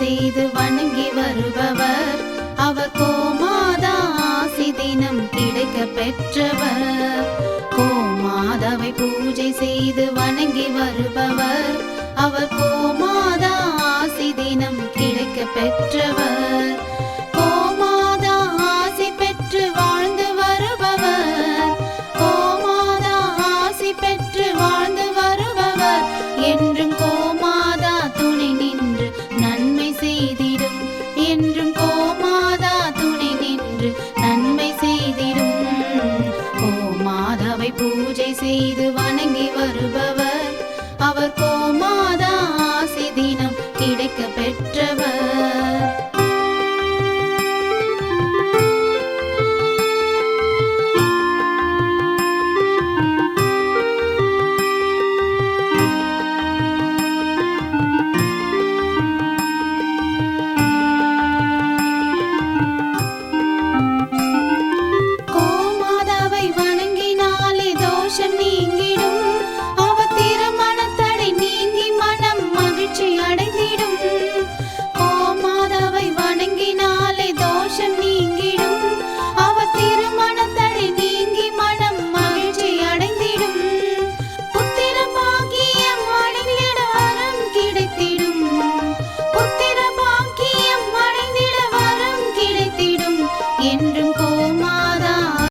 செய்து வணங்கி வருபவர். அவர் கோமாதா ஆசி தினம் கிடைக்க பெற்றவர். கோமாதாவை பூஜை செய்து வணங்கி வருபவர். அவர் கோமாதா ஆசி தினம் கிடைக்க பெற்றவர். கோமாதா ஆசி பெற்று வாழ்ந்து வருபவர். கோமாதா ஆசி பெற்று வாழ்ந்து வருபவர். என்றும் கோமாதா துணை நின்று நன்மை செய்திடும். என்றும் கோமாதா துணை நின்று நன்மை செய்திடும். கோமாதாவை பூஜை செய்து வணங்கி வருபவர். அவர் கோமாதா ஆசி தினம் கிடைக்க பெற்றவர். கோமாதாவை வணங்கினாலே தோஷம் நீங்கிடும். அவர் திருமணத்தடை நீங்கி மனம் மகிழ்ச்சி அடைந்திடும். கோமாதாவை வணங்கினாலே தோஷம் நீங்கிடும். அவர் திருமணத்தடை நீங்கி மனம் மகிழ்ச்சி அடைந்திடும். புத்திர பாக்கியம் அடைந்திட வரம் கிடைத்திடும். புத்திர பாக்கியம் அடைந்திட வரம் கிடைத்திடும். என்றும்